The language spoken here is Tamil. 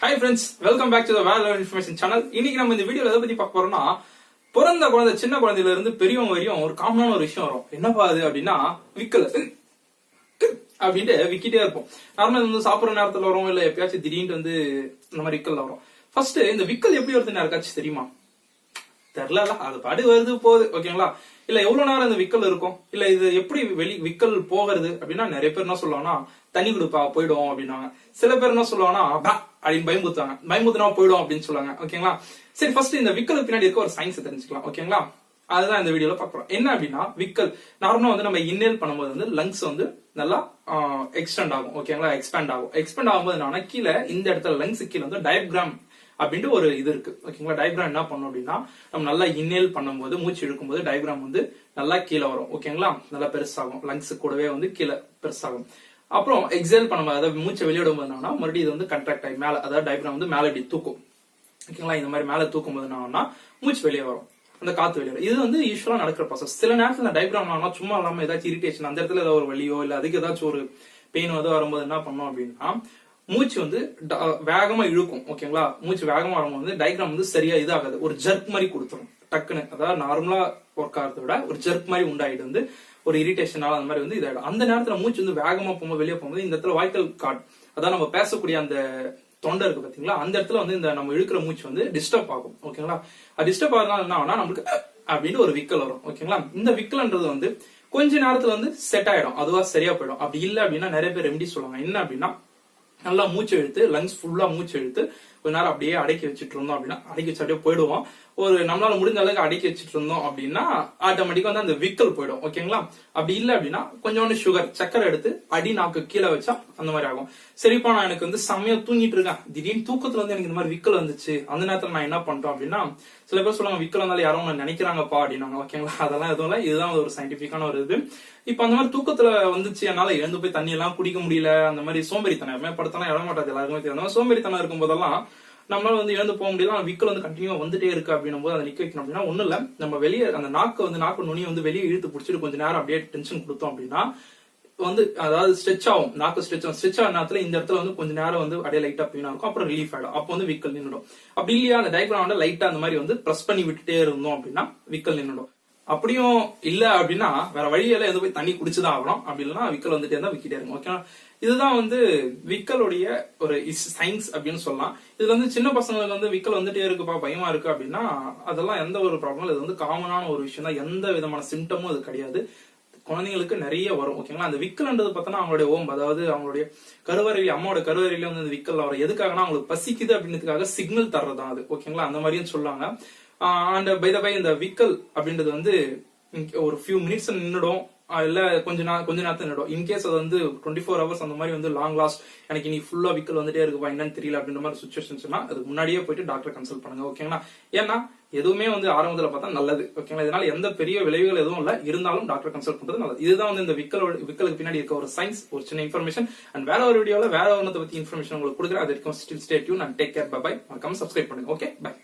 Hi friends, welcome back to the Well Learned Information channel. இன்னைக்கு நம்ம இந்த வீடியோல எதை பத்தி பார்க்க போறோம்னா, பிறந்த குழந்தை சின்ன குழந்தையில இருந்து பெரியவங்க வரையும் ஒரு காமனான ஒரு விஷயம் வரும். என்னப்பா அது அப்படின்னா விக்கல் அப்படின்ட்டு விக்கிட்டே இருப்போம். நார்மலா வந்து சாப்பிடுற நேரத்துல வரும், இல்ல எப்பயாச்சும் திடீர்னு வந்து இந்த மாதிரி விக்கல் வரும். ஃபர்ஸ்ட் இந்த விக்கல் எப்படி வருதுன்னு யாருக்காச்சும் தெரியுமா? தெரியல, அது பாடு வருது போகுது, ஓகேங்களா? இல்ல எவ்வளவு நேரம் இந்த விக்கல் இருக்கும், இல்ல இது எப்படி விக்கல் போகிறது அப்படின்னா, நிறைய பேர் என்ன சொல்லுவாங்கன்னா தண்ணி கொடுப்பா போயிடும் அப்படின்னாங்க. சில பேர் என்ன சொல்லுவாங்கன்னா அப்படின்னு பயமுத்துனா போயிடும் அப்படின்னு சொல்லுவாங்க, ஓகேங்களா? சரி, ஃபர்ஸ்ட் இந்த விக்கலுக்கு பின்னாடி இருக்க ஒரு சயின்ஸ் தெரிஞ்சுக்கலாம், ஓகேங்களா? அதுதான் இந்த வீடியோல பாக்குறோம். என்ன அப்படின்னா, விக்கல் நார்மலா வந்து நம்ம இன்னேல் பண்ணும்போது வந்து லங்ஸ் வந்து நல்லா எக்ஸ்டெண்ட் ஆகும், ஓகேங்களா? எக்ஸ்பேண்ட் ஆகும்போது என்னன்னா, கீழே இந்த இடத்துல லங்ஸ் கீழே வந்து டயப்ராம் அப்படின்ட்டு ஒரு இது இருக்கு, ஓகேங்களா? டயப்ராம் என்ன பண்ணும் அப்படின்னா, நம்ம நல்லா இன்னேல் பண்ணும்போது மூச்சு இழுக்கும் போது டயப்ராம் வந்து நல்லா கீழே வரும், ஓகேங்களா? நல்லா பெருசாகும், லங்ஸ் கூடவே வந்து கீழே பெருசாகும். அப்புறம் எக்ஸேல் பண்ணும்போது, அதாவது மூச்சை வெளியிடும் போது என்னன்னா, மறுபடியும் இது வந்து கண்ட்ராக்ட் ஆகி மேல, அதாவது டயப்ராம் வந்து மேல இப்படி தூக்கும், ஓகேங்களா? இந்த மாதிரி மேல தூக்கும் போது என்னன்னா மூச்சு வெளியே வரும், அந்த காத்து வெளியே வரும். இது வந்து யூஸ்வலா நடக்கிற ப்ராசஸ். சில நேரத்துல டயப்ராம் ஆனா சும்மா இல்லாம ஏதாச்சும் இரிட்டேஷன், அந்த இடத்துல ஏதாவது ஒரு வலியோ இல்ல அதுக்கு ஏதாச்சும் ஒரு பெயின் வந்து வரும்போது என்ன பண்ணும் அப்படின்னா, மூச்சு வந்து வேகமா இழுக்கும், ஓகேங்களா? மூச்சு வேகமா வரும்போது வந்து டயக்ராம் வந்து சரியா இதாகாது, ஒரு ஜர்க் மாதிரி கொடுத்துரும் டக்குன்னு. அதாவது நார்மலா ஒர்க் ஆகிறத விட ஒரு ஜர்க் மாதிரி உண்டாயிட்டு வந்து ஒரு இரிட்டேஷனால அந்த மாதிரி வந்து இதாயிடும். அந்த நேரத்துல மூச்சு வந்து வேகமா போகும்போது வெளியே போகும்போது இந்த இடத்துல வாய்க்கல் கார்டு, அதாவது நம்ம பேசக்கூடிய அந்த தொண்டை இருக்கு பாத்தீங்களா, அந்த இடத்துல வந்து இந்த நம்ம இழுக்கிற மூச்சு வந்து டிஸ்டர்ப் ஆகும், ஓகேங்களா? அது டிஸ்டர்ப் ஆகுறதுனால என்ன ஆகும்னா, நம்மளுக்கு அப்படின்னு ஒரு விக்கல் வரும், ஓகேங்களா? இந்த விக்கல்ன்றது வந்து கொஞ்ச நேரத்துல வந்து செட் ஆயிடும், அதுவா சரியா போயிடும். அப்படி இல்லை அப்படின்னா நிறைய பேர் ரெமெடி சொல்லுவாங்க. என்ன அப்படின்னா, நல்லா மூச்சு இழுத்து லங்ஸ் ஃபுல்லா மூச்சு இழுத்து கொஞ்ச நேரம் அப்படியே அடக்கி வச்சுட்டு இருந்தோம் அப்படின்னா, அடக்கி வச்சு அப்படியே போயிடுவோம். ஒரு நம்மளால முடிஞ்ச அளவுக்கு அடக்கி வச்சுட்டு இருந்தோம் அப்படின்னா ஆட்டோமேட்டிக்கா வந்து அந்த விக்கல் போயிடும், ஓகேங்களா? அப்படி இல்லை அப்படின்னா கொஞ்சோண்டு சுகர் சக்கரை எடுத்து அடி நாக்கு கீழே வச்சா அந்த மாதிரி ஆகும். சரிப்பா, நான் எனக்கு வந்து செம்மையா தூங்கிட்டு இருக்கேன், திடீர்னு தூக்கத்துல வந்து எனக்கு இந்த மாதிரி விக்கல் வந்துச்சு, அந்த நேரத்துல நான் என்ன பண்றேன் அப்படின்னா, சில பேர் சொல்லுவாங்க விக்கல் வந்தாலும் யாரும் நினைக்கிறாங்கப்பா அப்படின்னாங்க, ஓகேங்களா? அதெல்லாம் எதுவும் இல்லை, இதுதான் ஒரு சயின்டிபிக்கான ஒரு இது. இப்ப அந்த மாதிரி தூக்கத்துல வந்துச்சு, என்னால எழுந்து போய் தண்ணி எல்லாம் குடிக்க முடியல, அந்த மாதிரி சோம்பேறித்தனம், எப்பவுமே படுத்தலாம் இட மாட்டாது, எல்லாருக்குமே தெரியும். சோம்பேறித்தனம் இருக்கும் போதெல்லாம் நம்மளால வந்து இழந்து போக முடியல, விக்கல் வந்து கண்டினியூ வந்துட்டே இருக்கு அப்படின்னும் போது அதை நிக்க வைக்கணும் அப்படின்னா ஒண்ணு இல்ல, நம்ம வெளியே அந்த நாக்கு நுனி வந்து வெளியே இழுத்து பிடிச்சிட்டு கொஞ்ச நேரம் அப்படியே டென்ஷன் கொடுத்தோம் அப்படின்னா வந்து, அதாவது ஸ்ட்ரெச் ஆகும், நாக்கு ஸ்ட்ரெச் ஆகும் நேரத்துல இந்த இடத்துல வந்து கொஞ்ச நேரம் வந்து அப்படியே லைட்டா பெயினா இருக்கும், அப்புறம் ரிலீஃப் ஆயிடும், அப்போ வந்து விக்கல் நின்றுடும். அப்படி இல்லையா, அந்த டயக்ராம் வந்து லைட்டா அந்த மாதிரி வந்து பிரஸ் பண்ணி விட்டுட்டே இருந்தோம் அப்படின்னா விக்கல் நின்றுடும். அப்படியும் இல்ல அப்படின்னா வேற வழியில எது போய் தண்ணி குடிச்சுதான் ஆகணும், அப்படி இல்லைன்னா விக்கல் வந்துட்டே இருந்தா விக்கிட்டே இருக்கும், ஓகேவா? இதுதான் வந்து விக்கலுடைய ஒரு சயின்ஸ் அப்படின்னு சொல்லலாம். இதுல வந்து சின்ன பசங்களுக்கு வந்து விக்கல் வந்துட்டே இருக்குப்பா, பயமா இருக்கு அப்படின்னா அதெல்லாம் எந்த ஒரு ப்ராப்ளம், இது வந்து காமனான ஒரு விஷயம் தான், எந்த விதமான சிம்டமும் அது கிடையாது. குழந்தைங்களுக்கு நிறைய வரும், ஓகேங்களா? அந்த விக்கல்ன்றது பார்த்தோன்னா அவங்களுடைய அதாவது அவங்களுடைய கருவறையில, அம்மாவோட கருவறையில வந்து அந்த விக்கல் வரும். எதுக்காகனா அவங்களுக்கு பசிக்குது அப்படின்றதுக்காக சிக்னல் தர்றதுதான் அது, ஓகேங்களா? அந்த மாதிரியும் சொல்லுவாங்க. அண்ட் பை த பை, இந்த விக்கல் அப்படின்றது வந்து ஒரு ஃபியூ மினிட்ஸ் நின்றுடும், இல்ல கொஞ்ச நேரத்துல நின்றுடும். இன்கேஸ் அது வந்து 24 hours அந்த மாதிரி வந்து லாங் லாஸ்ட், எனக்கு இன்னைக்கு ஃபுல்லா விக்கல் வந்துட்டே இருக்குப்பா என்னன்னு தெரியல அப்படின்ற மாதிரி சுச்சுவேஷன்ஸ்னா அதுக்கு முன்னாடியே போயிட்டு டாக்டர் கன்சல்ட் பண்ணுங்க, ஓகேங்களா? ஏன்னா எதுவுமே வந்து ஆரம்பத்துல பார்த்தா நல்லது, ஓகேங்களா? இதனால எந்த பெரிய விளைவுகள் எதுவும் இல்ல, இருந்தாலும் டாக்டர் கன்சல்ட் பண்றது நல்லது. இதுதான் வந்து இந்த விக்கலுக்கு பின்னாடி இருக்க ஒரு சயின்ஸ், ஒரு சின்ன இன்ஃபர்மேஷன். அண்ட் வேற ஒரு வீடியோல வேற ஒன்னத்தை பத்தி இன்ஃபர்மேஷன் உங்களுக்கு கொடுக்குறேன். அது வரைக்கும் still stay tune and take care, bye bye. மறக்காம சப்ஸ்கிரைப் பண்ணுங்க, ஓகே, பை.